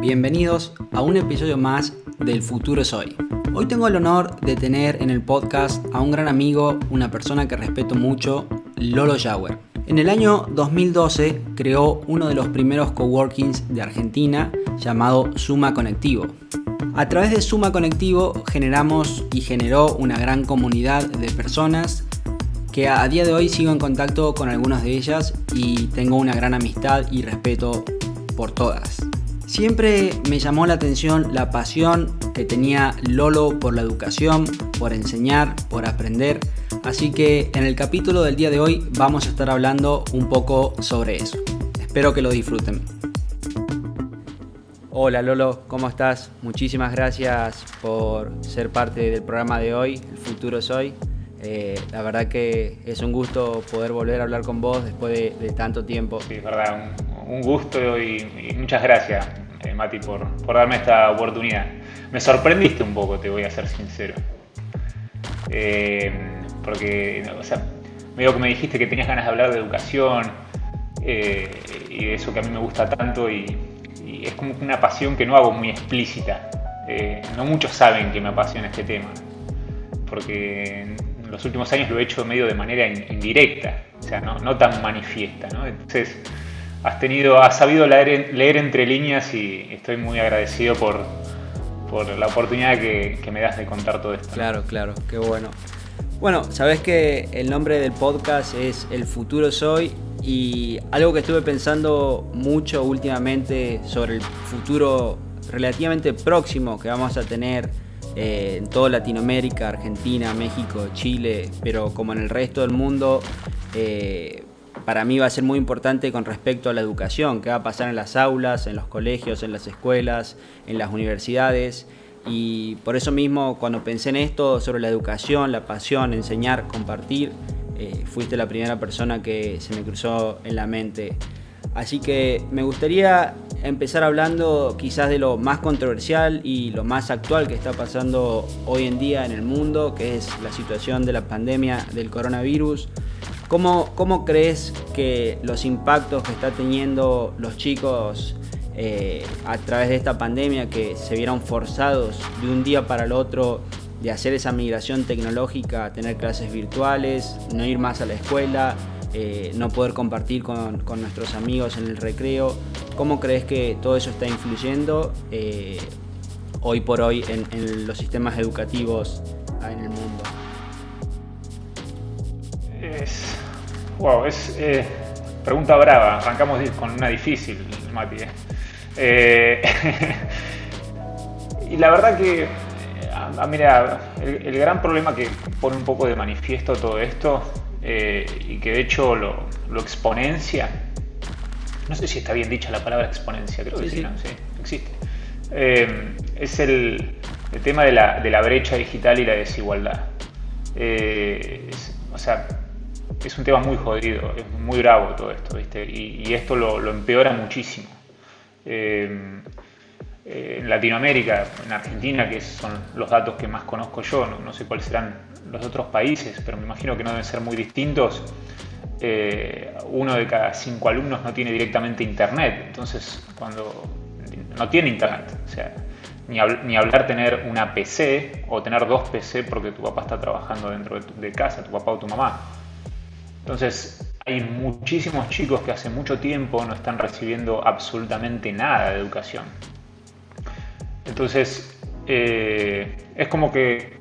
Bienvenidos a un episodio más del Futuro es Hoy. Hoy tengo el honor de tener en el podcast a un gran amigo, una persona que respeto mucho, Lolo Jauer. En el año 2012 creó uno de los primeros coworkings de Argentina llamado Suma Conectivo. A través de Suma Conectivo generamos y generó una gran comunidad de personas que a día de hoy sigo en contacto con algunas de ellas y tengo una gran amistad y respeto por todas. Siempre me llamó la atención la pasión que tenía Lolo por la educación, por enseñar, por aprender. Así que en el capítulo del día de hoy vamos a estar hablando un poco sobre eso. Espero que lo disfruten. Hola Lolo, ¿cómo estás? Muchísimas gracias por ser parte del programa de hoy, El Futuro es Hoy. La verdad que es un gusto poder volver a hablar con vos después de tanto tiempo. Sí, es verdad, un gusto y muchas gracias, Mati, por darme esta oportunidad. Me sorprendiste un poco, te voy a ser sincero. Porque, medio que me dijiste que tenías ganas de hablar de educación y de eso que a mí me gusta tanto y es como una pasión que no hago muy explícita. No muchos saben que me apasiona este tema, porque en los últimos años lo he hecho medio de manera indirecta, o sea, no tan manifiesta, ¿no? Entonces, has sabido leer entre líneas y estoy muy agradecido por la oportunidad que me das de contar todo esto. Claro, qué bueno. Bueno, sabés que el nombre del podcast es El Futuro es Hoy y algo que estuve pensando mucho últimamente sobre el futuro relativamente próximo que vamos a tener en toda Latinoamérica, Argentina, México, Chile, pero como en el resto del mundo, para mí va a ser muy importante con respecto a la educación, qué va a pasar en las aulas, en los colegios, en las escuelas, en las universidades. Y por eso mismo, cuando pensé en esto, sobre la educación, la pasión, enseñar, compartir, fuiste la primera persona que se me cruzó en la mente. Así que me gustaría empezar hablando quizás de lo más controversial y lo más actual que está pasando hoy en día en el mundo, que es la situación de la pandemia del coronavirus. ¿Cómo crees que los impactos que está teniendo los chicos a través de esta pandemia, que se vieron forzados de un día para el otro de hacer esa migración tecnológica, a tener clases virtuales, no ir más a la escuela, no poder compartir con nuestros amigos en el recreo? ¿Cómo crees que todo eso está influyendo hoy por hoy en los sistemas educativos en el mundo? Es pregunta brava. Arrancamos con una difícil, Mati. Y la verdad que, mira, el gran problema que pone un poco de manifiesto todo esto, y que de hecho lo exponencia, no sé si está bien dicha la palabra exponencia, creo que sí, ¿no? Sí, existe. Es el tema de la brecha digital y la desigualdad. Es un tema muy jodido, es muy bravo todo esto, ¿viste? Y esto lo empeora muchísimo. En Latinoamérica, en Argentina, que son los datos que más conozco yo, no sé cuáles serán los otros países, pero me imagino que no deben ser muy distintos. 1 de cada 5 alumnos no tiene directamente internet, entonces cuando no tiene internet, o sea, ni hablar tener una PC o tener 2 PC porque tu papá está trabajando dentro de casa, tu papá o tu mamá. Entonces hay muchísimos chicos que hace mucho tiempo no están recibiendo absolutamente nada de educación. Entonces es como que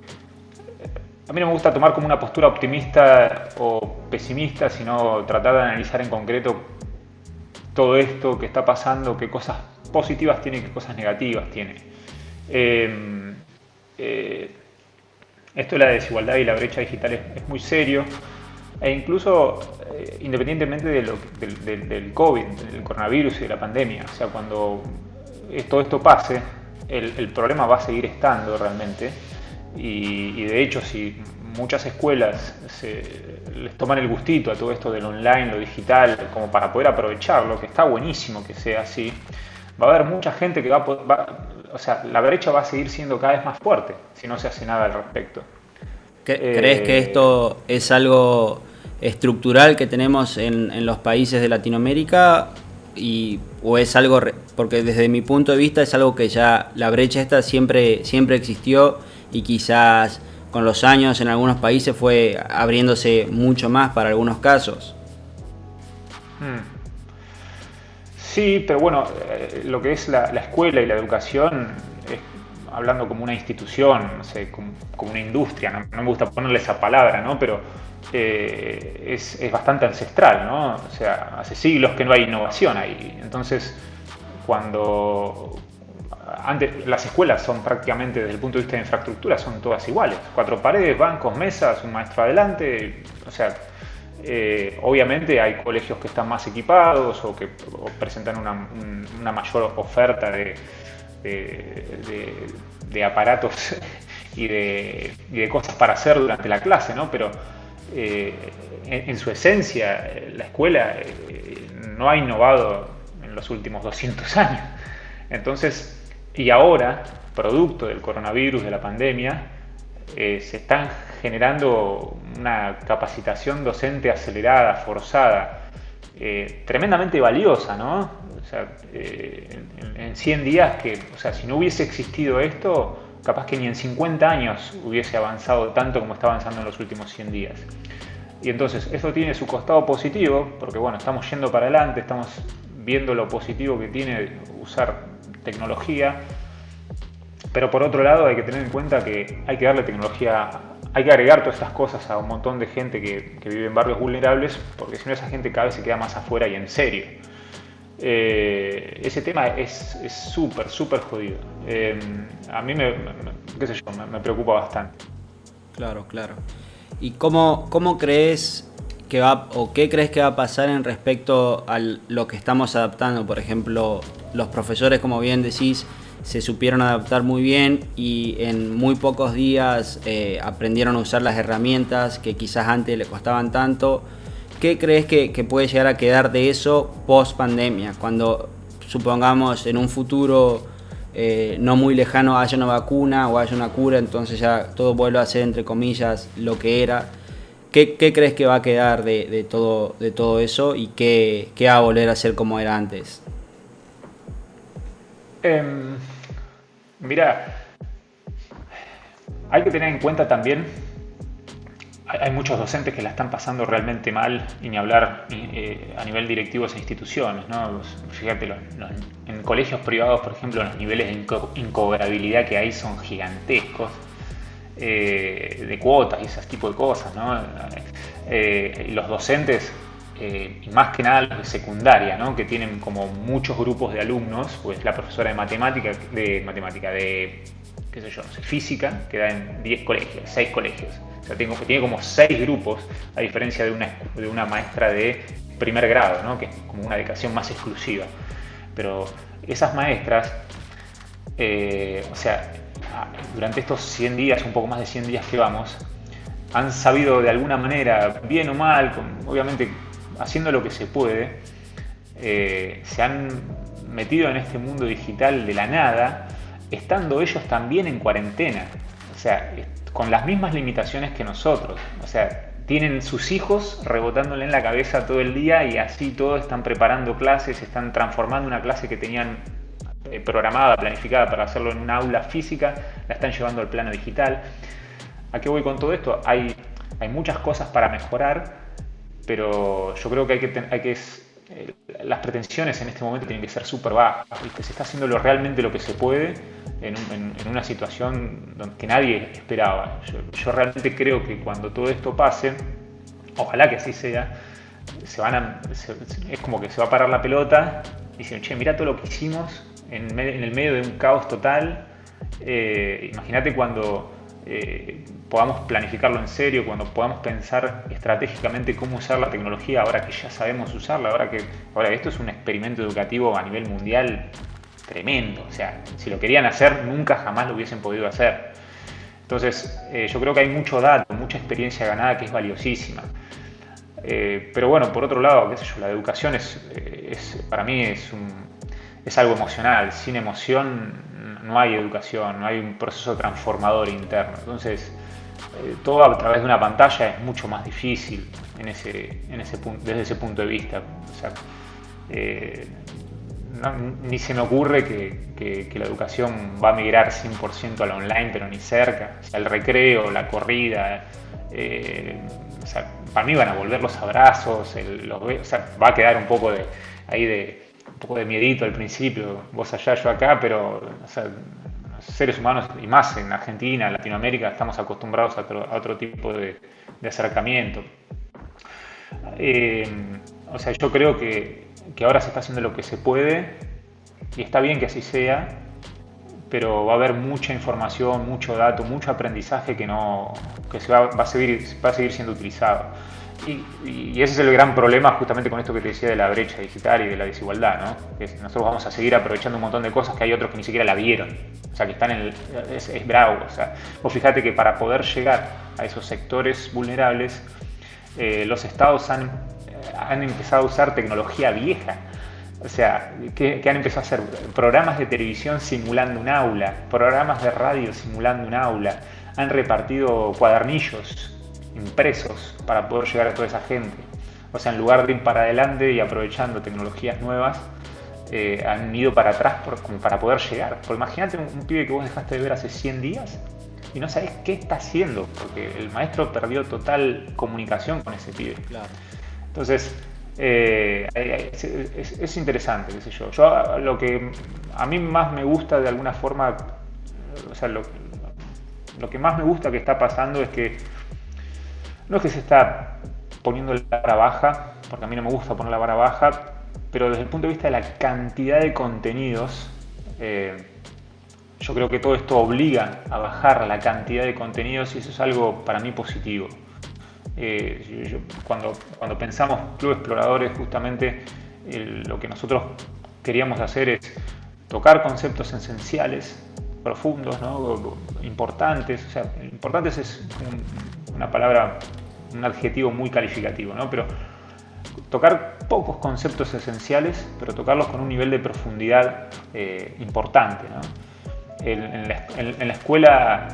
a mí no me gusta tomar como una postura optimista o pesimista, sino tratar de analizar en concreto todo esto que está pasando, qué cosas positivas tiene y qué cosas negativas tiene. Esto de la desigualdad y la brecha digital es muy serio. E incluso independientemente del COVID, del coronavirus y de la pandemia, o sea, cuando todo esto pase, el problema va a seguir estando realmente. Y de hecho, si muchas escuelas les toman el gustito a todo esto del online, lo digital, como para poder aprovecharlo, que está buenísimo que sea así, va a haber mucha gente que la brecha va a seguir siendo cada vez más fuerte si no se hace nada al respecto. ¿Crees que esto es algo estructural que tenemos en los países de Latinoamérica y o es algo, porque desde mi punto de vista es algo que ya la brecha esta siempre existió y quizás con los años en algunos países fue abriéndose mucho más para algunos casos. Sí, pero bueno, lo que es la escuela y la educación, hablando como una institución, no sé, como una industria, no me gusta ponerle esa palabra, ¿no? Pero es bastante ancestral, ¿no? O sea, hace siglos que no hay innovación ahí. Entonces, antes las escuelas son prácticamente, desde el punto de vista de infraestructura, son todas iguales. 4 paredes, bancos, mesas, un maestro adelante, o sea... obviamente hay colegios que están más equipados o que presentan una mayor oferta de aparatos y de cosas para hacer durante la clase, ¿no? Pero en su esencia la escuela no ha innovado en los últimos 200 años. Entonces, y ahora, producto del coronavirus, de la pandemia, se están generando una capacitación docente acelerada, forzada, tremendamente valiosa, ¿no? O sea, en 100 días o sea, si no hubiese existido esto, capaz que ni en 50 años hubiese avanzado tanto como está avanzando en los últimos 100 días. Y entonces, esto tiene su costado positivo, porque bueno, estamos yendo para adelante, estamos viendo lo positivo que tiene usar tecnología. Pero por otro lado hay que tener en cuenta que hay que darle tecnología, hay que agregar todas estas cosas a un montón de gente que vive en barrios vulnerables, porque si no esa gente cada vez se queda más afuera y en serio. Ese tema es súper, súper jodido. A mí qué sé yo, me preocupa bastante. Claro. ¿Y cómo crees que o qué crees que va a pasar en respecto a lo que estamos adaptando? Por ejemplo, los profesores, como bien decís, se supieron adaptar muy bien y en muy pocos días aprendieron a usar las herramientas que quizás antes le costaban tanto. ¿Qué crees que puede llegar a quedar de eso post pandemia? Cuando supongamos en un futuro no muy lejano haya una vacuna o haya una cura, entonces ya todo vuelve a ser, entre comillas, lo que era. ¿Qué crees que va a quedar de todo eso y qué va a volver a ser como era antes? Mira, hay que tener en cuenta también, hay muchos docentes que la están pasando realmente mal, y ni hablar a nivel directivo de esas instituciones, ¿no? Fíjate, en colegios privados, por ejemplo, los niveles de incobrabilidad que hay son gigantescos, de cuotas y ese tipo de cosas, ¿no? Los docentes, y más que nada los de secundaria, ¿no? Que tienen como muchos grupos de alumnos, pues la profesora de qué sé yo, no sé, física, que da en 10 colegios, 6 colegios. O sea, tiene como 6 grupos, a diferencia de una maestra de primer grado, ¿no? Que es como una dedicación más exclusiva. Pero esas maestras, o sea, durante estos 100 días, un poco más de 100 días que vamos, han sabido de alguna manera, bien o mal, obviamente haciendo lo que se puede, se han metido en este mundo digital de la nada, estando ellos también en cuarentena, o sea, con las mismas limitaciones que nosotros. O sea, tienen sus hijos rebotándole en la cabeza todo el día y así todos están preparando clases, están transformando una clase que tenían programada, planificada para hacerlo en una aula física, la están llevando al plano digital. ¿A qué voy con todo esto? Hay muchas cosas para mejorar, pero yo creo que las pretensiones en este momento tienen que ser súper bajas, ¿viste? Se está haciendo realmente lo que se puede en una situación que nadie esperaba. Yo realmente creo que cuando todo esto pase, ojalá que así sea, es como que se va a parar la pelota y dicen, che, mirá todo lo que hicimos en el medio de un caos total. Imagínate cuando podamos planificarlo en serio, cuando podamos pensar estratégicamente cómo usar la tecnología ahora que ya sabemos usarla, ahora que esto es un experimento educativo a nivel mundial tremendo. O sea, si lo querían hacer, nunca jamás lo hubiesen podido hacer. Entonces, yo creo que hay mucho dato, mucha experiencia ganada que es valiosísima. Pero bueno, por otro lado, qué sé yo, la educación para mí es algo emocional. Sin emoción no hay educación, no hay un proceso transformador interno. Entonces, todo a través de una pantalla es mucho más difícil desde ese punto de vista. O sea, ni se me ocurre que la educación va a migrar 100% a la online, pero ni cerca. O sea, el recreo, la corrida, o sea, para mí van a volver los abrazos, o sea, va a quedar un poco un poco de miedito al principio, vos allá, yo acá, pero o sea, los seres humanos, y más en Argentina, Latinoamérica, estamos acostumbrados a otro tipo de acercamiento. O sea, yo creo que ahora se está haciendo lo que se puede y está bien que así sea, pero va a haber mucha información, mucho dato, mucho aprendizaje que va a seguir siendo utilizado. Y ese es el gran problema justamente con esto que te decía de la brecha digital y de la desigualdad, ¿no? Que nosotros vamos a seguir aprovechando un montón de cosas que hay otros que ni siquiera la vieron. O sea, que están es bravo. O sea, vos fijate que para poder llegar a esos sectores vulnerables, los estados han empezado a usar tecnología vieja. O sea, que han empezado a hacer programas de televisión simulando un aula, programas de radio simulando un aula, han repartido cuadernillos impresos para poder llegar a toda esa gente. O sea, en lugar de ir para adelante y aprovechando tecnologías nuevas, han ido para atrás como para poder llegar. Porque imagínate un pibe que vos dejaste de ver hace 100 días y no sabés qué está haciendo, porque el maestro perdió total comunicación con ese pibe. Claro. Entonces, es interesante, qué sé yo. Yo lo que a mí más me gusta de alguna forma, o sea, lo que más me gusta que está pasando es que no es que se está poniendo la vara baja, porque a mí no me gusta poner la vara baja, pero desde el punto de vista de la cantidad de contenidos, yo creo que todo esto obliga a bajar la cantidad de contenidos y eso es algo para mí positivo. Cuando pensamos Club Exploradores, justamente lo que nosotros queríamos hacer es tocar conceptos esenciales, profundos, ¿no? Importantes. O sea, importantes es una palabra, un adjetivo muy calificativo, ¿no? Pero tocar pocos conceptos esenciales, pero tocarlos con un nivel de profundidad importante, ¿no? En la escuela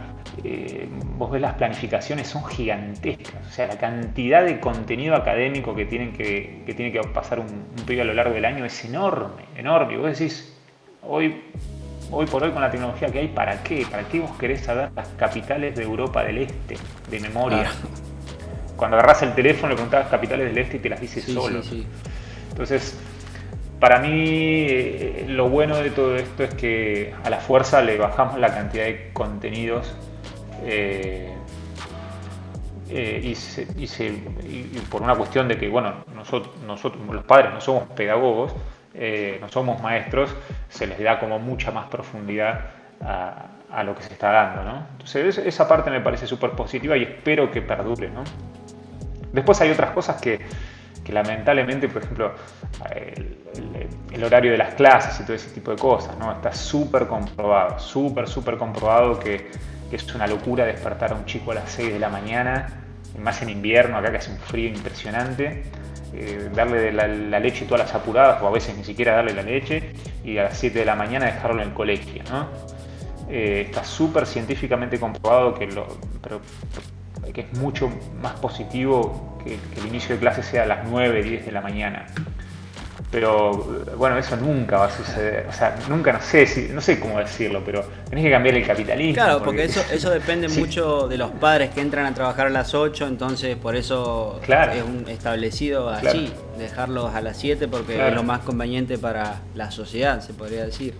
vos ves las planificaciones son gigantescas, o sea, la cantidad de contenido académico que tiene que pasar un pibe a lo largo del año es enorme, enorme. Y vos decís, hoy por hoy con la tecnología que hay, ¿para qué? ¿Para qué vos querés saber las capitales de Europa del Este de memoria? Cuando agarrás el teléfono le preguntabas capitales del Este y te las dices solo. Sí. Entonces, para mí lo bueno de todo esto es que a la fuerza le bajamos la cantidad de contenidos y por una cuestión de que, bueno, nosotros los padres no somos pedagogos, no somos maestros, se les da como mucha más profundidad a lo que se está dando, ¿no? Entonces esa parte me parece súper positiva y espero que perdure, ¿no? Después hay otras cosas que lamentablemente, por ejemplo, el horario de las clases y todo ese tipo de cosas, ¿no? Está súper comprobado, súper comprobado que es una locura despertar a un chico a las 6 de la mañana, más en invierno, acá que hace un frío impresionante, darle la leche todas las apuradas, o a veces ni siquiera darle la leche, y a las 7 de la mañana dejarlo en el colegio, ¿no? Está súper científicamente comprobado que es mucho más positivo que el inicio de clase sea a las 9, 10 de la mañana. Pero bueno, eso nunca va a suceder. O sea, nunca, no sé cómo decirlo, pero tenés que cambiar el capitalismo. Claro, porque eso depende mucho de los padres que entran a trabajar a las 8, entonces por eso es un establecido así, dejarlos a las 7 porque es lo más conveniente para la sociedad, se podría decir.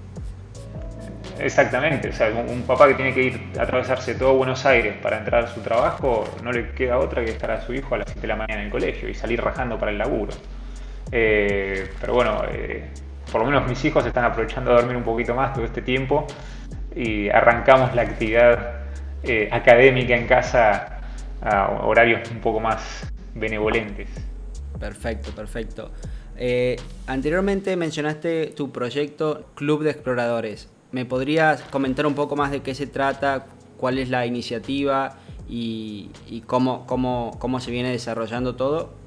Exactamente, o sea, un papá que tiene que ir a atravesarse todo Buenos Aires para entrar a su trabajo, no le queda otra que dejar a su hijo a las 7 de la mañana en el colegio y salir rajando para el laburo. Pero bueno, por lo menos mis hijos están aprovechando de dormir un poquito más todo este tiempo y arrancamos la actividad académica en casa a horarios un poco más benevolentes. Perfecto. Anteriormente mencionaste tu proyecto Club de Exploradores. ¿Me podrías comentar un poco más de qué se trata, cuál es la iniciativa y cómo se viene desarrollando todo?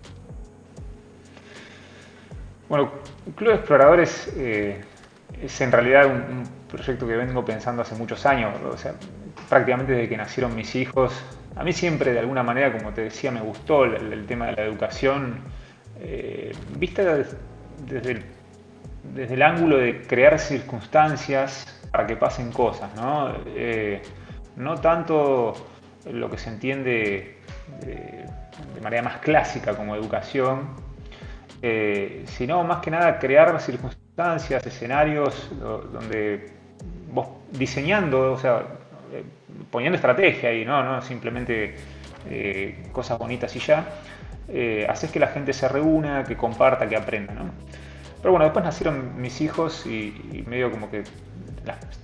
Bueno, Club de Exploradores es en realidad un proyecto que vengo pensando hace muchos años, o sea, prácticamente desde que nacieron mis hijos. A mí siempre, de alguna manera, como te decía, me gustó el tema de la educación, vista desde desde el ángulo de crear circunstancias para que pasen cosas, ¿no? No tanto lo que se entiende de manera más clásica como educación, sino más que nada crear circunstancias, escenarios donde vos diseñando, o sea, poniendo estrategia ahí, no simplemente cosas bonitas y ya, haces que la gente se reúna, que comparta, que aprenda, ¿no? Pero bueno, después nacieron mis hijos y medio como que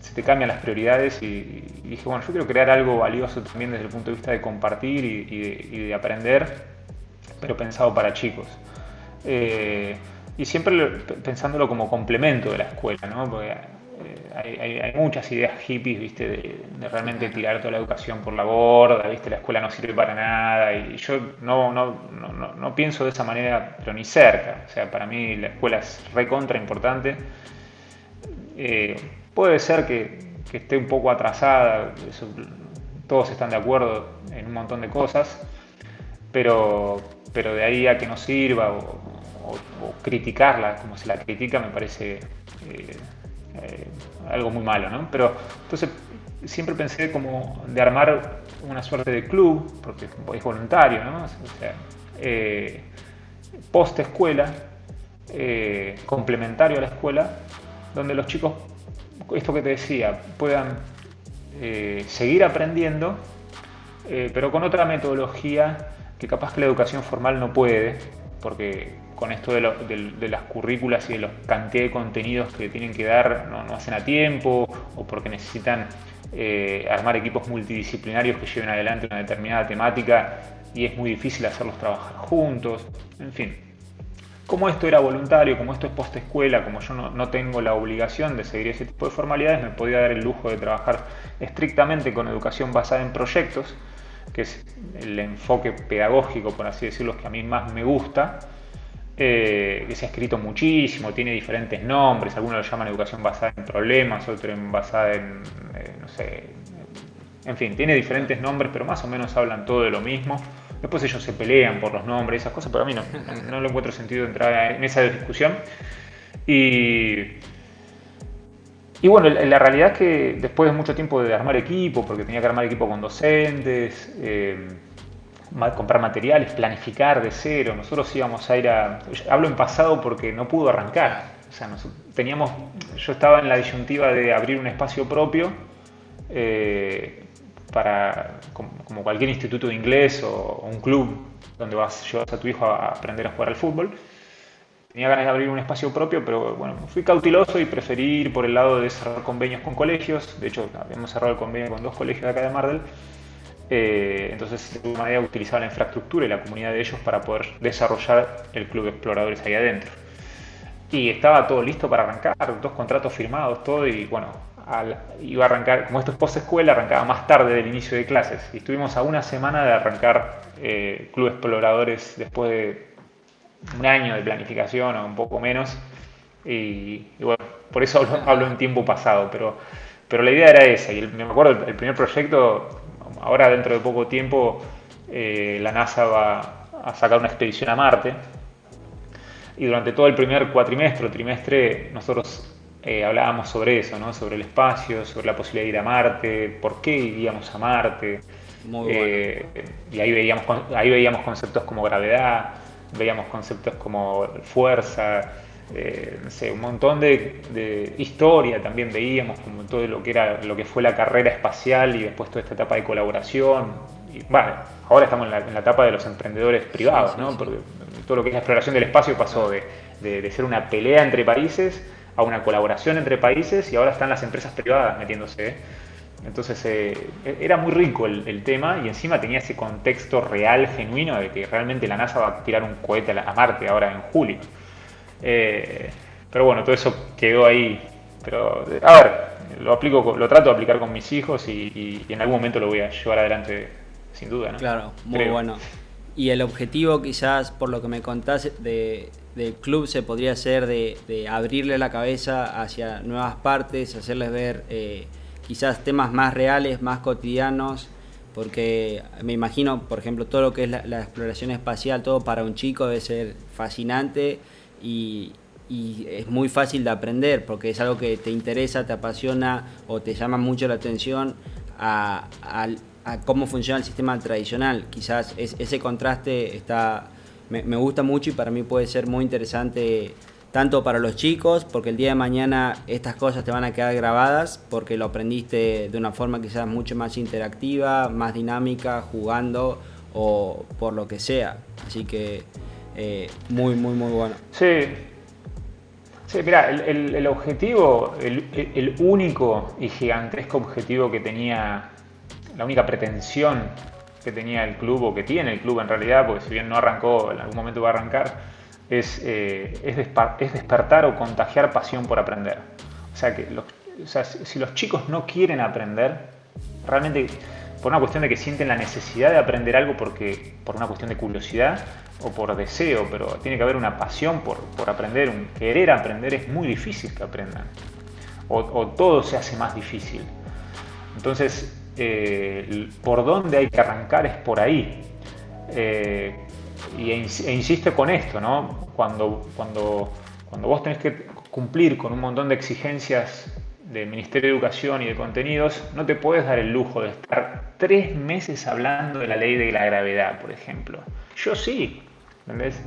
se te cambian las prioridades y dije, bueno, yo quiero crear algo valioso también desde el punto de vista de compartir y de aprender, pero pensado para chicos. Y siempre pensándolo como complemento de la escuela, ¿no? Porque hay muchas ideas hippies, ¿viste? De realmente tirar toda la educación por la borda, ¿viste? La escuela no sirve para nada y yo no pienso de esa manera, pero ni cerca. O sea, para mí la escuela es recontra importante. Puede ser que esté un poco atrasada, todos están de acuerdo en un montón de cosas, pero de ahí a que no sirva o criticarla como se la critica me parece algo muy malo, ¿no? Pero entonces siempre pensé como de armar una suerte de club, porque es voluntario, ¿no? O sea, post escuela, complementario a la escuela, donde los chicos, esto que te decía, puedan seguir aprendiendo, pero con otra metodología que capaz que la educación formal no puede, porque con esto de las currículas y de la cantidad de contenidos que tienen que dar no hacen a tiempo, o porque necesitan armar equipos multidisciplinarios que lleven adelante una determinada temática y es muy difícil hacerlos trabajar juntos, en fin. Como esto era voluntario, como esto es post-escuela, como yo no tengo la obligación de seguir ese tipo de formalidades, me podía dar el lujo de trabajar estrictamente con educación basada en proyectos, que es el enfoque pedagógico, por así decirlo, que a mí más me gusta, que se ha escrito muchísimo, tiene diferentes nombres, algunos lo llaman educación basada en problemas, otros basada en, no sé, en fin, tiene diferentes nombres, pero más o menos hablan todo de lo mismo. Después ellos se pelean por los nombres, esas cosas, pero a mí no le encuentro sentido entrar en esa discusión. Y bueno, la realidad es que después de mucho tiempo de armar equipo, porque tenía que armar equipo con docentes, comprar materiales, planificar de cero, nosotros íbamos a ir hablo en pasado porque no pudo arrancar. O sea, yo estaba en la disyuntiva de abrir un espacio propio, como cualquier instituto de inglés o un club donde llevas a tu hijo a aprender a jugar al fútbol. Tenía ganas de abrir un espacio propio, pero bueno, fui cauteloso y preferí ir por el lado de cerrar convenios con colegios. De hecho, habíamos cerrado el convenio con 2 colegios de acá de Mar del. Entonces, de alguna manera utilizaba la infraestructura y la comunidad de ellos para poder desarrollar el club de exploradores ahí adentro. Y estaba todo listo para arrancar, 2 contratos firmados, todo, y bueno, iba a arrancar, como esto es post-escuela, arrancaba más tarde del inicio de clases. Y estuvimos a una semana de arrancar Club Exploradores después de un año de planificación o un poco menos. Y bueno, por eso hablo en tiempo pasado, pero la idea era esa. Y me acuerdo, el primer proyecto, ahora dentro de poco tiempo, la NASA va a sacar una expedición a Marte. Y durante todo el primer cuatrimestre o trimestre nosotros hablábamos sobre eso, ¿no? Sobre el espacio, sobre la posibilidad de ir a Marte, por qué iríamos a Marte. Muy bueno. Y ahí veíamos conceptos como gravedad, veíamos conceptos como fuerza, no sé, un montón de historia también veíamos, como todo lo que fue la carrera espacial y después toda esta etapa de colaboración. Y, bueno, ahora estamos en la etapa de los emprendedores privados, sí, ¿no? Sí. Porque todo lo que es la exploración del espacio pasó de ser una pelea entre países a una colaboración entre países y ahora están las empresas privadas metiéndose. Entonces era muy rico el tema y encima tenía ese contexto real, genuino, de que realmente la NASA va a tirar un cohete a Marte ahora en julio. Pero bueno, todo eso quedó ahí. Pero a ver, lo trato de aplicar con mis hijos y en algún momento lo voy a llevar adelante sin duda, ¿no? Claro, muy bueno. Y el objetivo quizás, por lo que me contás, del club se podría ser de abrirle la cabeza hacia nuevas partes, hacerles ver quizás temas más reales, más cotidianos, porque me imagino, por ejemplo, todo lo que es la exploración espacial, todo para un chico debe ser fascinante y y es muy fácil de aprender porque es algo que te interesa, te apasiona o te llama mucho la atención a cómo funciona el sistema tradicional. Quizás ese contraste me gusta mucho y para mí puede ser muy interesante tanto para los chicos, porque el día de mañana estas cosas te van a quedar grabadas porque lo aprendiste de una forma quizás mucho más interactiva, más dinámica, jugando o por lo que sea. Así que muy bueno. Sí, mira, el objetivo, el único y gigantesco objetivo que tenía, la única pretensión que tenía el club, o que tiene el club en realidad, porque si bien no arrancó, en algún momento va a arrancar, es despertar o contagiar pasión por aprender. O sea, si los chicos no quieren aprender, realmente por una cuestión de que sienten la necesidad de aprender algo por una cuestión de curiosidad o por deseo, pero tiene que haber una pasión por aprender, un querer aprender, es muy difícil que aprendan. O todo se hace más difícil. Entonces, por dónde hay que arrancar es por ahí. E insisto con esto, ¿no? Cuando vos tenés que cumplir con un montón de exigencias del Ministerio de Educación y de contenidos, no te puedes dar el lujo de estar 3 meses hablando de la ley de la gravedad, por ejemplo. Yo sí, ¿entendés?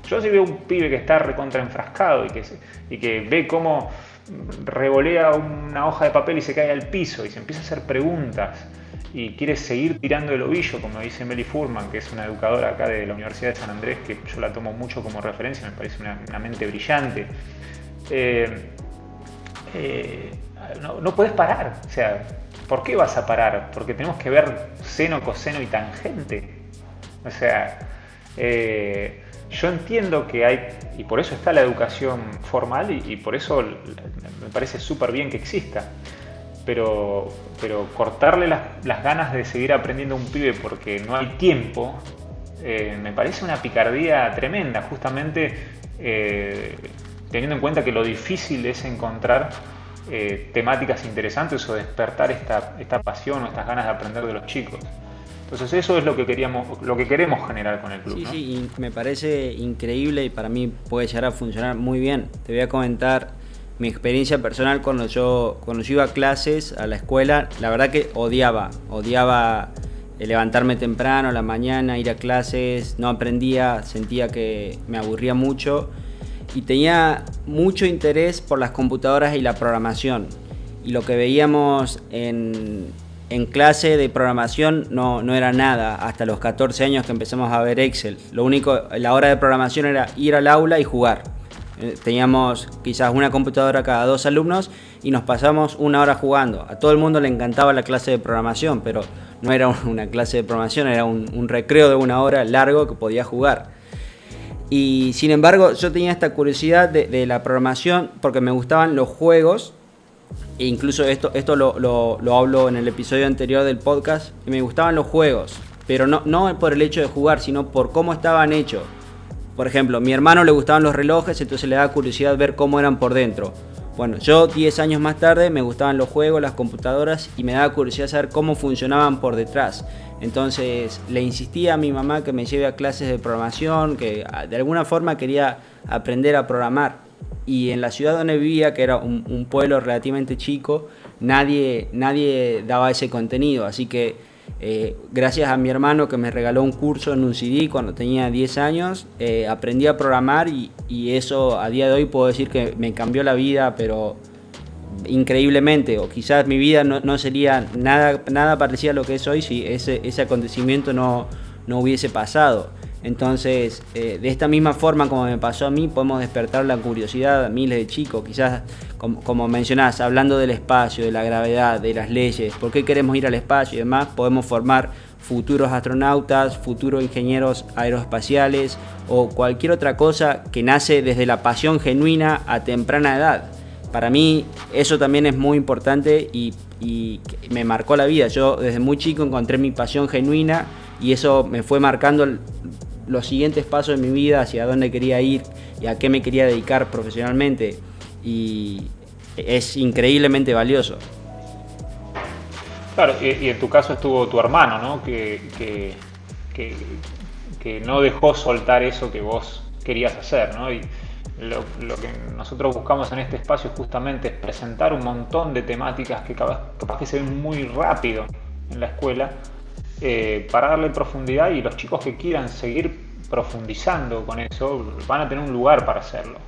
Yo sí veo un pibe que está recontra enfrascado y que ve cómo revolea una hoja de papel y se cae al piso y se empieza a hacer preguntas y quiere seguir tirando el ovillo, como dice Meli Furman, que es una educadora acá de la Universidad de San Andrés, que yo la tomo mucho como referencia, me parece una mente brillante. No puedes parar. O sea, ¿por qué vas a parar? Porque tenemos que ver seno, coseno y tangente. O sea, yo entiendo que hay, y por eso está la educación formal, y por eso me parece súper bien que exista. Pero cortarle las ganas de seguir aprendiendo a un pibe porque no hay tiempo, me parece una picardía tremenda, justamente teniendo en cuenta que lo difícil es encontrar temáticas interesantes o despertar esta pasión o estas ganas de aprender de los chicos. Entonces eso es lo que queremos generar con el club, Sí, ¿no? sí, y me parece increíble y para mí puede llegar a funcionar muy bien. Te voy a comentar mi experiencia personal cuando yo iba a clases, a la escuela. La verdad que odiaba levantarme temprano a la mañana, ir a clases, no aprendía, sentía que me aburría mucho y tenía mucho interés por las computadoras y la programación. Y lo que veíamos en clase de programación no era nada, hasta los 14 años que empezamos a ver Excel. Lo único, la hora de programación era ir al aula y jugar. Teníamos quizás una computadora cada 2 alumnos y nos pasamos 1 hora jugando. A todo el mundo le encantaba la clase de programación, pero no era una clase de programación, era un recreo de 1 hora largo que podía jugar. Y sin embargo, yo tenía esta curiosidad de la programación porque me gustaban los juegos. E incluso esto lo hablo en el episodio anterior del podcast. Y me gustaban los juegos, pero no por el hecho de jugar, sino por cómo estaban hechos. Por ejemplo, a mi hermano le gustaban los relojes, entonces le daba curiosidad ver cómo eran por dentro. Bueno, yo 10 años más tarde me gustaban los juegos, las computadoras y me daba curiosidad saber cómo funcionaban por detrás. Entonces le insistía a mi mamá que me lleve a clases de programación, que de alguna forma quería aprender a programar. Y en la ciudad donde vivía, que era un pueblo relativamente chico, nadie daba ese contenido. Así que gracias a mi hermano que me regaló un curso en un CD cuando tenía 10 años, aprendí a programar y eso a día de hoy puedo decir que me cambió la vida, pero increíblemente. O quizás mi vida no sería nada parecido a lo que es hoy si ese acontecimiento no hubiese pasado. Entonces, de esta misma forma como me pasó a mí, podemos despertar la curiosidad a miles de chicos. Quizás, como mencionás, hablando del espacio, de la gravedad, de las leyes, por qué queremos ir al espacio y demás, podemos formar futuros astronautas, futuros ingenieros aeroespaciales o cualquier otra cosa que nace desde la pasión genuina a temprana edad. Para mí eso también es muy importante y me marcó la vida. Yo desde muy chico encontré mi pasión genuina y eso me fue marcando los siguientes pasos de mi vida, hacia dónde quería ir y a qué me quería dedicar profesionalmente, y es increíblemente valioso. Claro, y en tu caso estuvo tu hermano, ¿no? Que no dejó soltar eso que vos querías hacer, ¿no? Y lo que nosotros buscamos en este espacio justamente es presentar un montón de temáticas que capaz que se ven muy rápido en la escuela, para darle profundidad, y los chicos que quieran seguir profundizando con eso van a tener un lugar para hacerlo.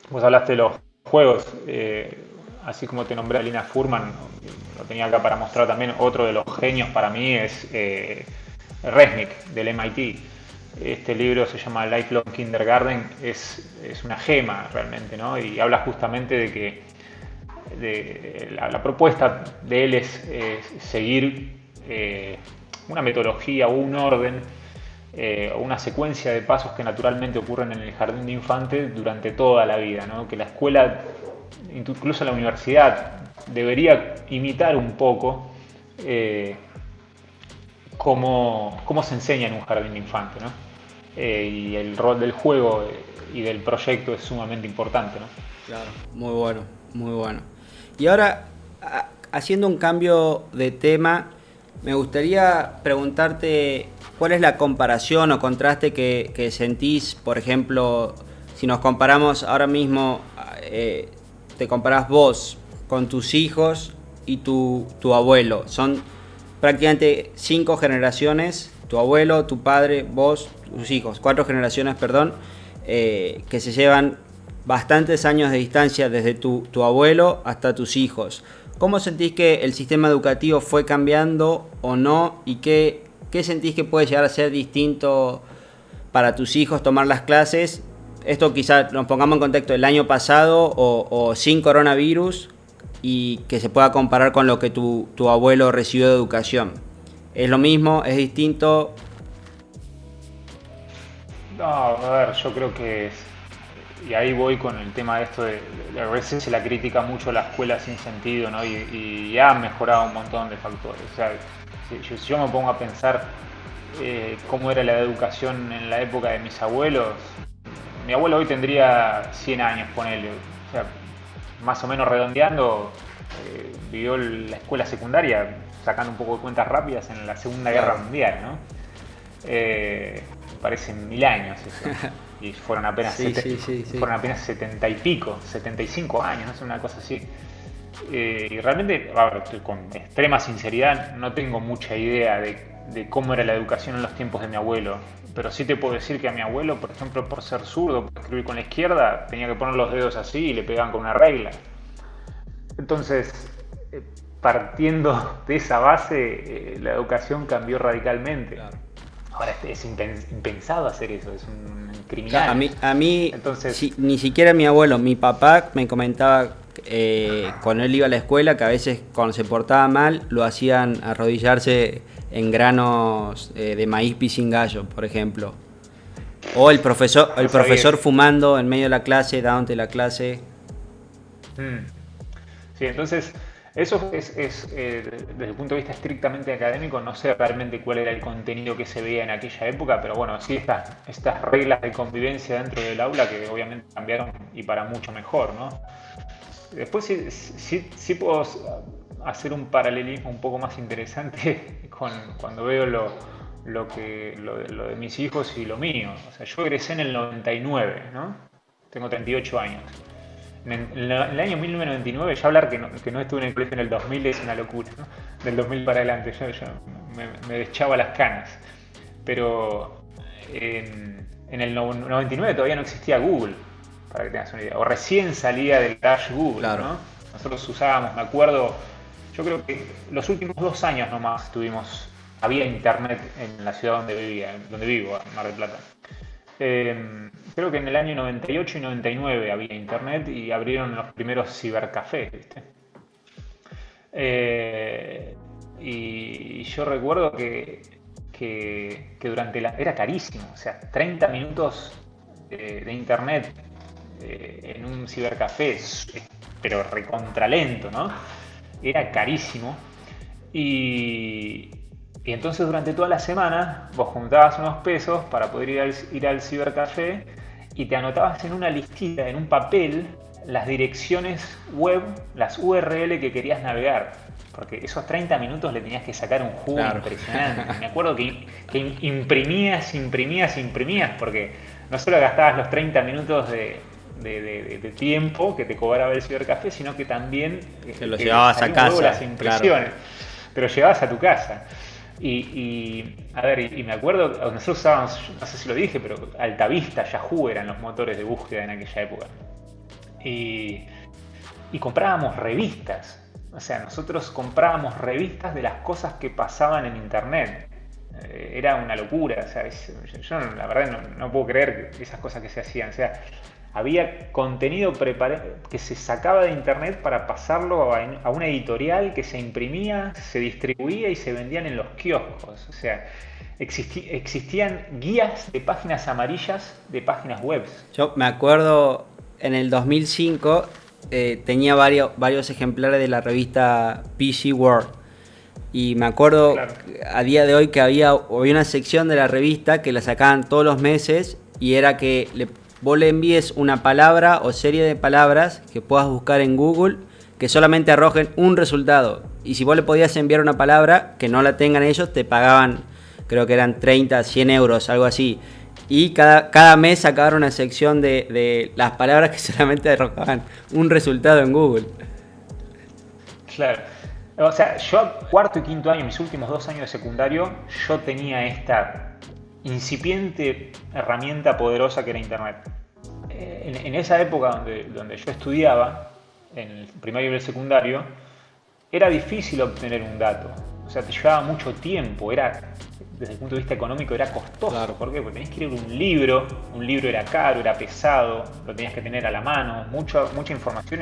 Vos hablaste de los juegos, así como te nombré a Lina Furman, lo tenía acá para mostrar también. Otro de los genios para mí es Resnick, del MIT. Este libro se llama Lifelong Kindergarten, es una gema realmente, ¿no? Y habla justamente de que la propuesta de él es seguir una metodología o un orden, o una secuencia de pasos que naturalmente ocurren en el jardín de infantes durante toda la vida, ¿no? Que la escuela, incluso la universidad, debería imitar un poco cómo se enseña en un jardín de infantes, ¿no? Y el rol del juego y del proyecto es sumamente importante, ¿no? Claro, muy bueno, muy bueno. Y ahora, haciendo un cambio de tema, me gustaría preguntarte cuál es la comparación o contraste que sentís, por ejemplo, si nos comparamos ahora mismo, te comparás vos con tus hijos y tu abuelo. Son prácticamente 5 generaciones, tu abuelo, tu padre, vos, tus hijos, 4 generaciones, perdón, que se llevan bastantes años de distancia desde tu abuelo hasta tus hijos. ¿Cómo sentís que el sistema educativo fue cambiando o no? ¿Y qué sentís que puede llegar a ser distinto para tus hijos tomar las clases? Esto quizás nos pongamos en contexto el año pasado o sin coronavirus, y que se pueda comparar con lo que tu abuelo recibió de educación. ¿Es lo mismo? ¿Es distinto? No, a ver, yo creo que y ahí voy con el tema de esto a veces se la critica mucho a la escuela sin sentido, ¿no? Y ha mejorado un montón de factores. O sea, si yo me pongo a pensar cómo era la educación en la época de mis abuelos, mi abuelo hoy tendría 100 años, ponele. O sea, más o menos redondeando, vivió la escuela secundaria, sacando un poco de cuentas rápidas, en la Segunda Guerra Mundial, ¿no? Parecen 1000 años eso. Y fueron apenas, fueron apenas 70 y pico, 75 años, no sé, una cosa así. Y realmente, a ver, con extrema sinceridad, no tengo mucha idea de cómo era la educación en los tiempos de mi abuelo. Pero sí te puedo decir que a mi abuelo, por ejemplo, por ser zurdo, por escribir con la izquierda, tenía que poner los dedos así y le pegaban con una regla. Entonces, partiendo de esa base, la educación cambió radicalmente. Claro. Ahora es impensado hacer eso, es un criminal. A mí entonces, ni siquiera mi abuelo, mi papá me comentaba cuando él iba a la escuela que a veces cuando se portaba mal lo hacían arrodillarse en granos de maíz pisingallo, por ejemplo. O el profesor fumando en medio de la clase, dándote la clase. Sí, entonces eso es desde el punto de vista estrictamente académico, no sé realmente cuál era el contenido que se veía en aquella época, pero bueno, sí estas reglas de convivencia dentro del aula que obviamente cambiaron y para mucho mejor, ¿no? Después sí puedo hacer un paralelismo un poco más interesante cuando veo lo de mis hijos y lo mío. O sea, yo egresé en el 99, ¿no? Tengo 38 años. En el año 1999, ya hablar que no estuve en el colegio en el 2000 es una locura, ¿no? Del 2000 para adelante, yo me deschaba las canas. Pero en el 99 todavía no existía Google, para que tengas una idea. O recién salía del Dash Google, claro, ¿no? Nosotros usábamos, me acuerdo, yo creo que los últimos 2 años nomás había internet en la ciudad donde vivo, en Mar del Plata. Creo que en el año 98 y 99 había internet y abrieron los primeros cibercafés, ¿viste? Y yo recuerdo que durante era carísimo, o sea, 30 minutos de internet en un cibercafé, pero recontralento, ¿no? Era carísimo. Y entonces durante toda la semana vos juntabas unos pesos para poder ir al cibercafé y te anotabas en una listita, en un papel, las direcciones web, las URL que querías navegar. Porque esos 30 minutos le tenías que sacar un jugo impresionante. Me acuerdo que imprimías, porque no solo gastabas los 30 minutos de tiempo que te cobraba el cibercafé, sino que también te lo llevabas a casa. Las impresiones, te lo llevabas a tu casa. A ver, me acuerdo, nosotros usábamos, no sé si lo dije, pero Altavista, Yahoo eran los motores de búsqueda en aquella época. Y comprábamos revistas. O sea, nosotros comprábamos revistas de las cosas que pasaban en internet. Era una locura. O sea, yo la verdad no puedo creer esas cosas que se hacían. O sea, había contenido que se sacaba de internet para pasarlo a una editorial que se imprimía, se distribuía y se vendían en los kioscos. O sea, existían guías de páginas amarillas de páginas web. Yo me acuerdo en el 2005 tenía varios ejemplares de la revista PC World. Y me acuerdo a día de hoy que había una sección de la revista que la sacaban todos los meses y era que vos le envíes una palabra o serie de palabras que puedas buscar en Google que solamente arrojen un resultado. Y si vos le podías enviar una palabra que no la tengan ellos, te pagaban, creo que eran 30, 100 euros, algo así. Y cada mes sacaban una sección de las palabras que solamente arrojaban un resultado en Google. Claro. O sea, yo cuarto y quinto año, mis últimos 2 años de secundario, yo tenía esta incipiente herramienta poderosa que era Internet. En esa época donde yo estudiaba, en el primario y el secundario, era difícil obtener un dato. O sea, te llevaba mucho tiempo, desde el punto de vista económico era costoso. Claro. ¿Por qué? Porque tenías que ir a un libro era caro, era pesado, lo tenías que tener a la mano, mucha información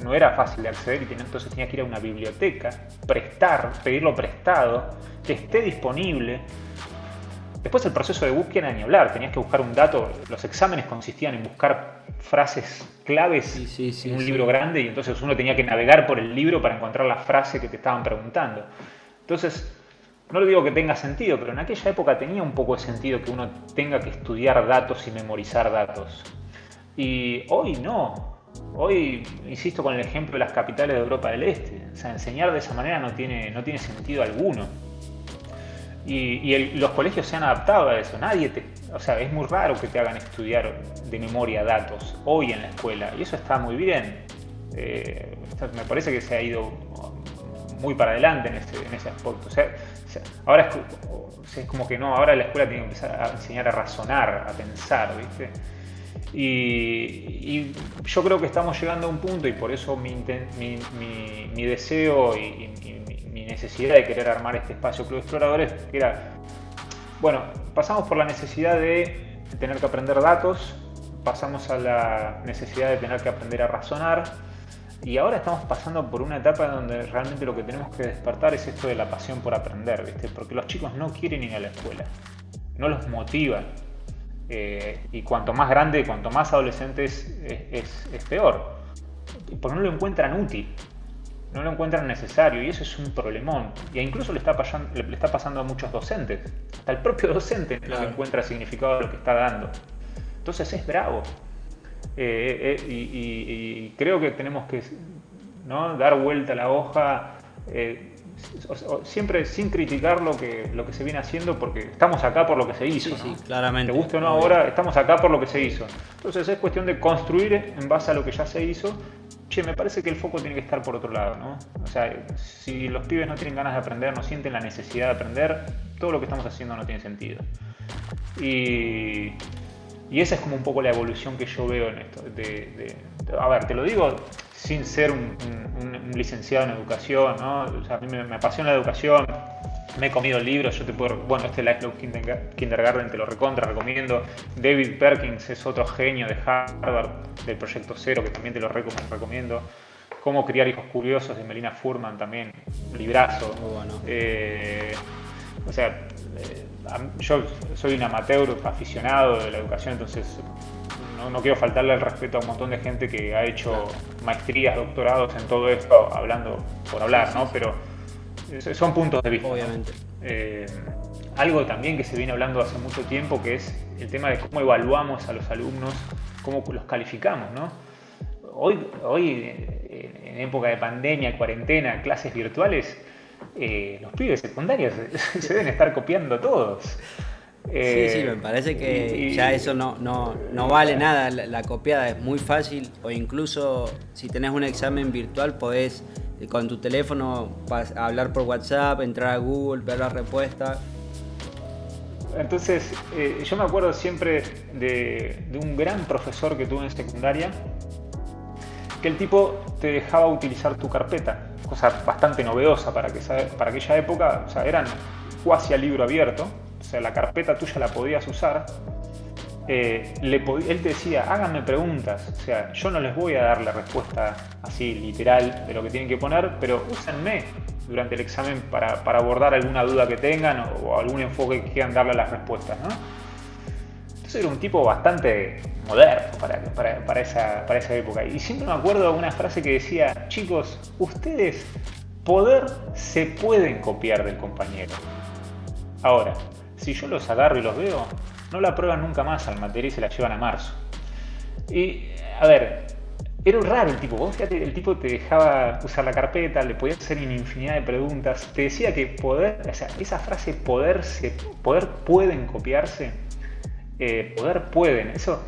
no era fácil de acceder y entonces tenías que ir a una biblioteca, pedirlo prestado, que esté disponible. Después el proceso de búsqueda ni hablar, tenías que buscar un dato, los exámenes consistían en buscar frases claves en un libro grande y entonces uno tenía que navegar por el libro para encontrar la frase que te estaban preguntando. Entonces, no le digo que tenga sentido, pero en aquella época tenía un poco de sentido que uno tenga que estudiar datos y memorizar datos. Y hoy no. Hoy, insisto con el ejemplo de las capitales de Europa del Este. O sea, enseñar de esa manera no tiene sentido alguno. Los colegios se han adaptado a eso. O sea, es muy raro que te hagan estudiar de memoria datos hoy en la escuela. Y eso está muy bien. Me parece que se ha ido muy para adelante en ese aspecto. O sea, ahora es como que no, ahora la escuela tiene que empezar a enseñar a razonar, a pensar, ¿viste? Y yo creo que estamos llegando a un punto, y por eso mi deseo y mi necesidad de querer armar este espacio Club Exploradores, que era, bueno, pasamos por la necesidad de tener que aprender datos, pasamos a la necesidad de tener que aprender a razonar, y ahora estamos pasando por una etapa donde realmente lo que tenemos que despertar es esto de la pasión por aprender, ¿viste? Porque los chicos no quieren ir a la escuela, no los motiva. Y cuanto más grande, cuanto más adolescentes es peor. Porque no lo encuentran útil, no lo encuentran necesario, y eso es un problemón. Y incluso le está pasando a muchos docentes. Hasta el propio docente no encuentra significado a lo que está dando. Entonces es bravo. Y creo que tenemos que, ¿no?, dar vuelta a la hoja, siempre sin criticar lo que se viene haciendo, porque estamos acá por lo que se hizo, ¿no? Sí, claramente. Te guste o no, ahora estamos acá por lo que se hizo. Entonces es cuestión de construir en base a lo que ya se hizo. Me parece que el foco tiene que estar por otro lado, ¿no? O sea, si los pibes no tienen ganas de aprender, no sienten la necesidad de aprender, todo lo que estamos haciendo no tiene sentido. Y esa es como un poco la evolución que yo veo en esto. A ver, te lo digo sin ser un licenciado en educación, ¿no? O sea, a mí me apasiona la educación, me he comido libros, este Lifelong Kindergarten te lo recomiendo. David Perkins es otro genio de Harvard, del Proyecto Cero, que también te lo recomiendo. Cómo criar hijos curiosos, de Melina Furman, también, librazo. Muy bueno. O sea, yo soy un amateur aficionado de la educación, entonces no quiero faltarle el respeto a un montón de gente que ha hecho maestrías, doctorados en todo esto, hablando por hablar, ¿no? Pero son puntos de vista. Obviamente. Algo también que se viene hablando hace mucho tiempo, que es el tema de cómo evaluamos a los alumnos cómo los calificamos, ¿no? Hoy en época de pandemia, cuarentena, clases virtuales, los pibes secundarios se deben estar copiando todos. Sí, me parece que ya eso no vale nada, la copiada es muy fácil, o incluso si tenés un examen virtual podés con tu teléfono hablar por WhatsApp, entrar a Google, ver la respuesta. Entonces, yo me acuerdo siempre de un gran profesor que tuve en secundaria, que el tipo te dejaba utilizar tu carpeta, cosa bastante novedosa para aquella época, o sea, eran cuasi a libro abierto, o sea, la carpeta tuya la podías usar. Él te decía, háganme preguntas, o sea, yo no les voy a dar la respuesta así literal de lo que tienen que poner, pero úsenme durante el examen para abordar alguna duda que tengan o algún enfoque que quieran darle a las respuestas, ¿no? Entonces era un tipo bastante moderno para esa época. Y siempre me acuerdo de una frase que decía, chicos, ustedes se pueden copiar del compañero. Ahora, si yo los agarro y los veo, no la prueban nunca más al materia y se la llevan a marzo. Y, a ver, era raro el tipo. Vos fíjate, el tipo te dejaba usar la carpeta, le podías hacer una infinidad de preguntas. Te decía que esa frase poder pueden copiarse, poder pueden, eso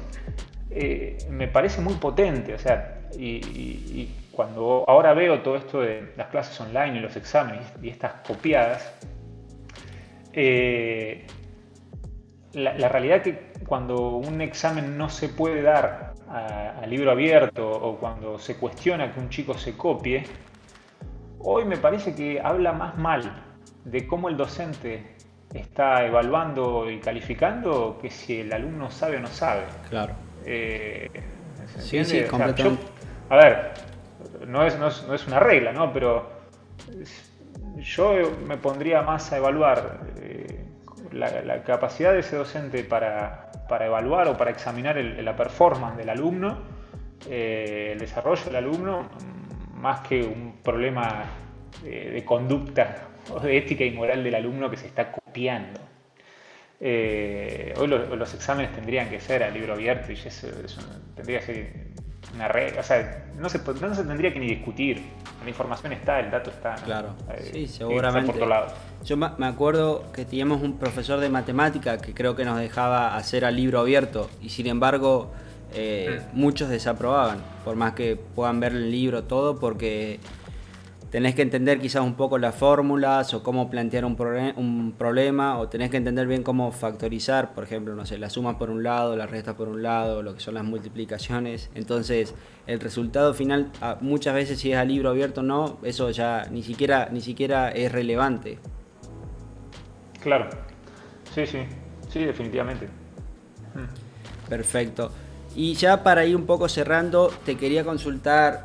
me parece muy potente. O sea, y cuando ahora veo todo esto de las clases online y los exámenes y estas copiadas, la realidad es que cuando un examen no se puede dar a libro abierto o cuando se cuestiona que un chico se copie, hoy me parece que habla más mal de cómo el docente está evaluando y calificando que si el alumno sabe o no sabe. Claro. Sí, sí, completamente. A ver, no es una regla, ¿no? Pero yo me pondría más a evaluar la capacidad de ese docente para evaluar o para examinar la performance del alumno, el desarrollo del alumno, más que un problema de conducta o de ética y moral del alumno que se está copiando. Hoy los exámenes tendrían que ser a libro abierto y eso tendría que ser una regla. O sea, no se tendría que ni discutir. La información está, el dato está. Claro, sí, seguramente. Está por todos lados. Yo me acuerdo que teníamos un profesor de matemática que creo que nos dejaba hacer a libro abierto y sin embargo muchos desaprobaban, por más que puedan ver el libro todo, porque tenés que entender quizás un poco las fórmulas o cómo plantear un problema, o tenés que entender bien cómo factorizar, por ejemplo, no sé, la suma por un lado, la resta por un lado, lo que son las multiplicaciones. Entonces, el resultado final, muchas veces si es a libro abierto o no, eso ya ni siquiera es relevante. Claro, sí, definitivamente. Perfecto. Y ya para ir un poco cerrando, te quería consultar,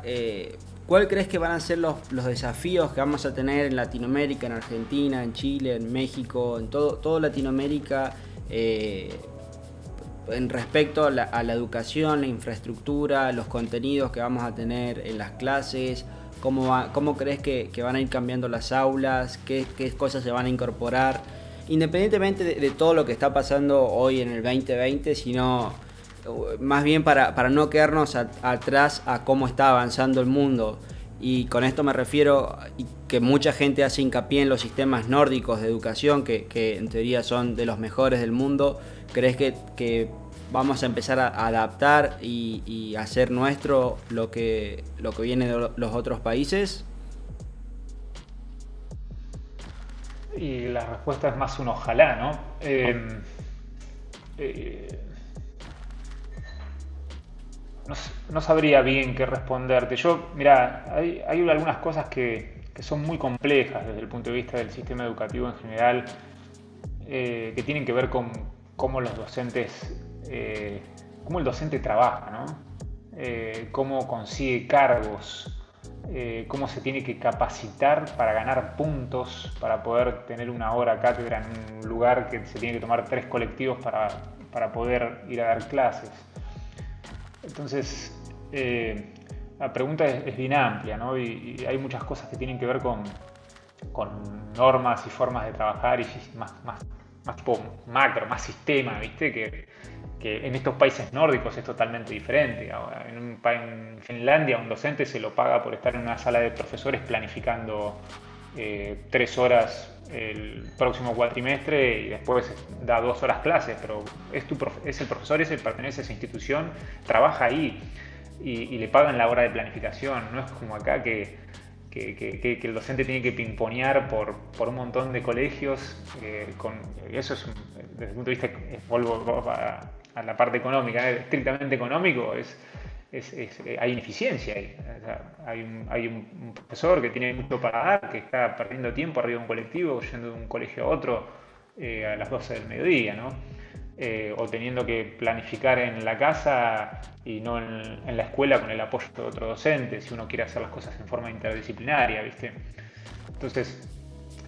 ¿cuál crees que van a ser los desafíos que vamos a tener en Latinoamérica, en Argentina, en Chile, en México, en todo Latinoamérica, en respecto a la educación, la infraestructura, los contenidos que vamos a tener en las clases? ¿Cómo crees que van a ir cambiando las aulas? ¿Qué cosas se van a incorporar? Independientemente de todo lo que está pasando hoy en el 2020, sino más bien para no quedarnos atrás a cómo está avanzando el mundo. Y con esto me refiero que mucha gente hace hincapié en los sistemas nórdicos de educación, que en teoría son de los mejores del mundo. ¿Crees que vamos a empezar a adaptar y hacer nuestro lo que viene de los otros países? Y la respuesta es más un ojalá, ¿no? No sabría bien qué responderte. Mira, hay algunas cosas que son muy complejas desde el punto de vista del sistema educativo en general, que tienen que ver con cómo los docentes, cómo el docente trabaja, ¿no? Cómo consigue cargos, cómo se tiene que capacitar para ganar puntos, para poder tener una hora cátedra en un lugar que se tiene que tomar 3 colectivos para poder ir a dar clases. Entonces, la pregunta es bien amplia, ¿no? Y hay muchas cosas que tienen que ver con normas y formas de trabajar y más tipo macro, más sistema, ¿viste? que en estos países nórdicos es totalmente diferente. Ahora, en Finlandia un docente se lo paga por estar en una sala de profesores planificando 3 horas el próximo cuatrimestre y después da 2 horas clases, pero es el profesor, pertenece a esa institución, trabaja ahí y le pagan la hora de planificación. No es como acá que el docente tiene que pimponear por un montón de colegios. Eso es, desde el punto de vista, vuelvo a la parte económica, estrictamente económico, hay ineficiencia ahí. O sea, hay un profesor que tiene mucho para dar, que está perdiendo tiempo arriba de un colectivo, yendo de un colegio a otro a las 12 del mediodía, ¿no? O teniendo que planificar en la casa y no en la escuela con el apoyo de otro docente, si uno quiere hacer las cosas en forma interdisciplinaria, ¿viste? Entonces,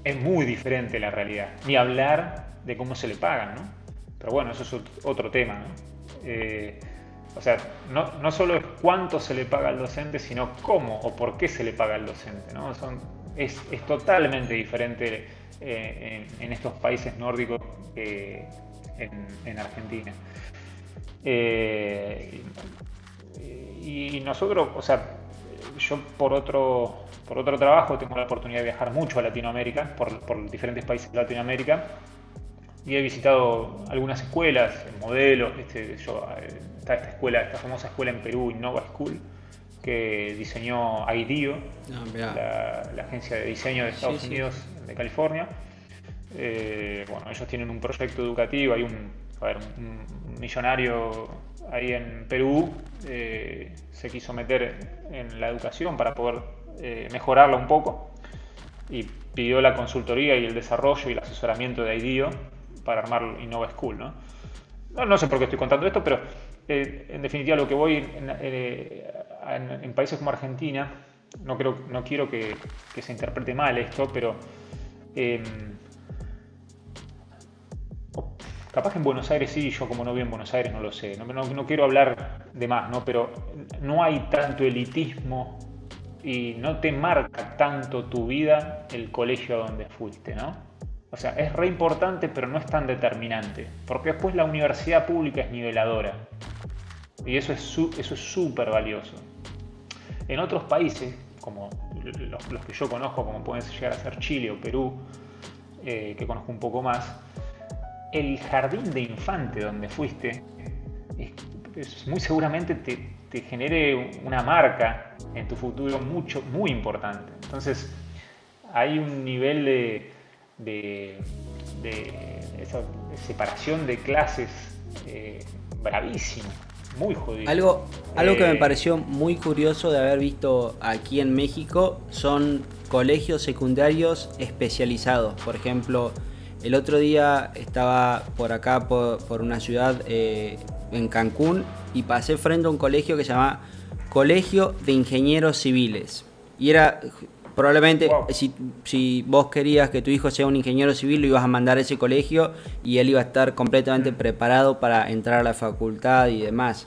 es muy diferente la realidad. Ni hablar de cómo se le pagan, ¿no? Pero bueno, eso es otro tema, ¿no? O sea, no solo es cuánto se le paga al docente, sino cómo o por qué se le paga al docente, ¿no? Es totalmente diferente en estos países nórdicos en Argentina. Y nosotros, o sea, yo por otro trabajo tengo la oportunidad de viajar mucho a Latinoamérica, por diferentes países de Latinoamérica, y he visitado algunas escuelas, modelos. Está esta famosa escuela en Perú, Innova School, que diseñó IDEO, la agencia de diseño de Estados Unidos, de California. Bueno, ellos tienen un proyecto educativo, hay un millonario ahí en Perú, se quiso meter en la educación para poder mejorarla un poco y pidió la consultoría y el desarrollo y el asesoramiento de IDEO para armar Innova School, ¿no? No sé por qué estoy contando esto, pero en definitiva lo que voy en países como Argentina, no quiero que se interprete mal esto, pero capaz que en Buenos Aires sí, yo como no vivo en Buenos Aires no lo sé, no quiero hablar de más, ¿no? Pero no hay tanto elitismo y no te marca tanto tu vida el colegio a donde fuiste, ¿no? O sea, es re importante, pero no es tan determinante, porque después la universidad pública es niveladora y eso es súper valioso. En otros países, como los que yo conozco, como pueden llegar a ser Chile o Perú, que conozco un poco más, el jardín de infante donde fuiste muy seguramente te genere una marca en tu futuro muy importante. Entonces hay un nivel de esa separación de clases bravísimo, muy jodido. Algo que me pareció muy curioso de haber visto aquí en México son colegios secundarios especializados. Por ejemplo, el otro día estaba por acá, por una ciudad en Cancún, y pasé frente a un colegio que se llama Colegio de Ingenieros Civiles. Y era, probablemente, wow, si vos querías que tu hijo sea un ingeniero civil, lo ibas a mandar a ese colegio y él iba a estar completamente preparado para entrar a la facultad y demás.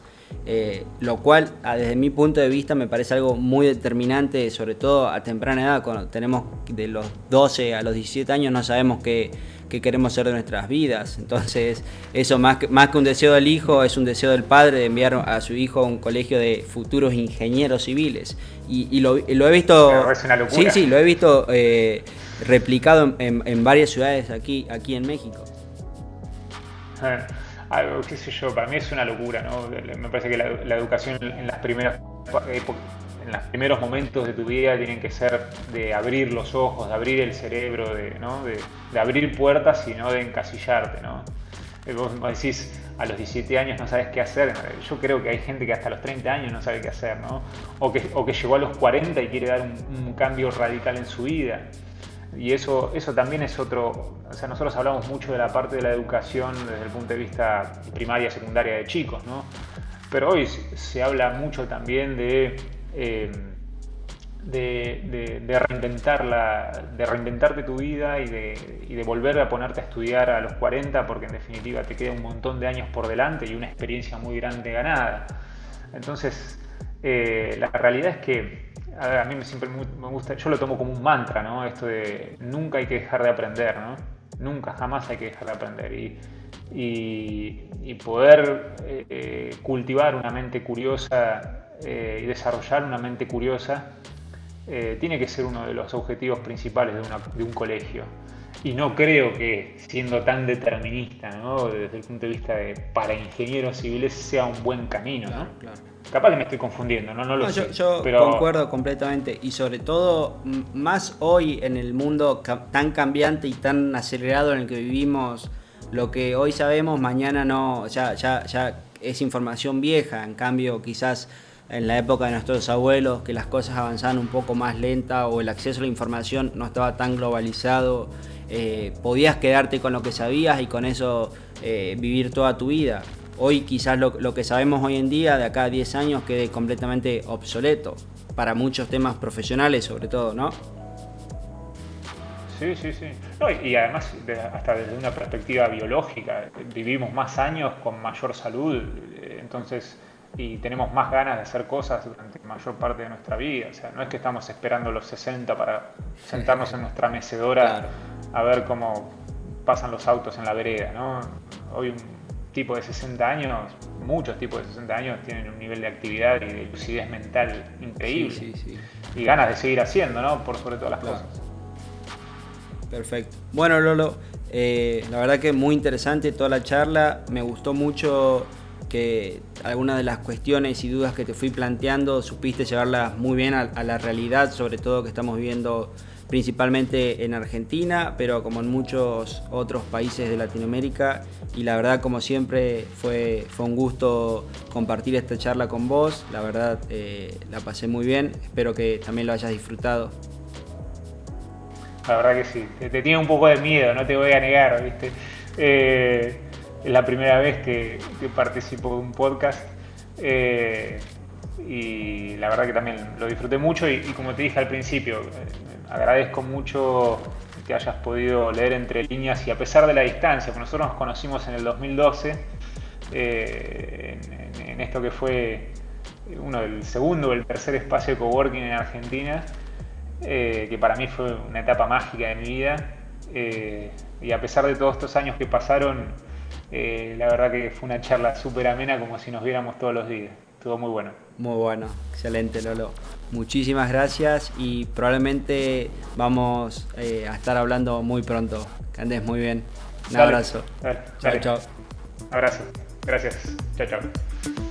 Lo cual, desde mi punto de vista, me parece algo muy determinante, sobre todo a temprana edad. Cuando tenemos de los 12 a los 17 años no sabemos qué queremos ser de nuestras vidas. Entonces eso más que un deseo del hijo, es un deseo del padre de enviar a su hijo a un colegio de futuros ingenieros civiles, y lo he visto. Pero es una locura. Sí, lo he visto replicado en varias ciudades aquí en México. Algo, qué sé yo, para mí es una locura, ¿no? Me parece que la educación en las primeras épocas, en los primeros momentos de tu vida, tienen que ser de abrir los ojos, de abrir el cerebro, de abrir puertas y no de encasillarte, ¿no? Vos decís, a los 17 años no sabes qué hacer. Yo creo que hay gente que hasta los 30 años no sabe qué hacer, ¿no? O que llegó a los 40 y quiere dar un cambio radical en su vida. Y eso también es otro. O sea, nosotros hablamos mucho de la parte de la educación desde el punto de vista primaria, secundaria de chicos, ¿no? Pero hoy se habla mucho también de reinventarte tu vida y de volver a ponerte a estudiar a los 40, porque en definitiva te queda un montón de años por delante y una experiencia muy grande ganada. Entonces, la realidad es que a mí siempre me gusta, yo lo tomo como un mantra, ¿no? Esto de nunca hay que dejar de aprender, ¿no? Nunca, jamás hay que dejar de aprender. y poder cultivar una mente curiosa y desarrollar una mente curiosa tiene que ser uno de los objetivos principales de un colegio. Y no creo que, siendo tan determinista, ¿no?, desde el punto de vista de para ingenieros civiles, sea un buen camino, Claro, ¿no? claro. Capaz que me estoy confundiendo, no lo sé. Yo pero concuerdo completamente, y sobre todo más hoy en el mundo tan cambiante y tan acelerado en el que vivimos, lo que hoy sabemos mañana no, ya es información vieja. En cambio, quizás en la época de nuestros abuelos, que las cosas avanzaban un poco más lenta o el acceso a la información no estaba tan globalizado, podías quedarte con lo que sabías y con eso vivir toda tu vida. Hoy quizás lo que sabemos hoy en día, de acá a 10 años, quede completamente obsoleto para muchos temas profesionales, sobre todo, ¿no? sí. No, y además, hasta desde una perspectiva biológica, vivimos más años con mayor salud, entonces, y tenemos más ganas de hacer cosas durante la mayor parte de nuestra vida. O sea, no es que estamos esperando los 60 para sentarnos en nuestra mecedora, Claro. a ver cómo pasan los autos en la vereda, ¿no? Hoy un tipo de 60 años, muchos tipos de 60 años tienen un nivel de actividad y de lucidez mental increíble. Sí. Y ganas de seguir haciendo, ¿no? Por sobre todas las Claro. cosas. Perfecto. Bueno, Lolo, la verdad que muy interesante toda la charla. Me gustó mucho que algunas de las cuestiones y dudas que te fui planteando supiste llevarlas muy bien a la realidad, sobre todo que estamos viviendo principalmente en Argentina, pero como en muchos otros países de Latinoamérica. Y la verdad, como siempre, fue un gusto compartir esta charla con vos. La verdad, la pasé muy bien. Espero que también lo hayas disfrutado. La verdad que sí. Te tenía un poco de miedo, no te voy a negar, ¿viste? Es la primera vez que participo de un podcast. Y la verdad que también lo disfruté mucho y como te dije al principio, agradezco mucho que hayas podido leer entre líneas y a pesar de la distancia, porque nosotros nos conocimos en el 2012, en esto que fue el segundo o el tercer espacio de coworking en Argentina, que para mí fue una etapa mágica de mi vida, y a pesar de todos estos años que pasaron, la verdad que fue una charla súper amena, como si nos viéramos todos los días. Estuvo muy bueno. Muy bueno, excelente, Lolo. Muchísimas gracias y probablemente vamos a estar hablando muy pronto. Que andes muy bien. Un abrazo. Dale. Chao. Abrazo. Gracias. Chao.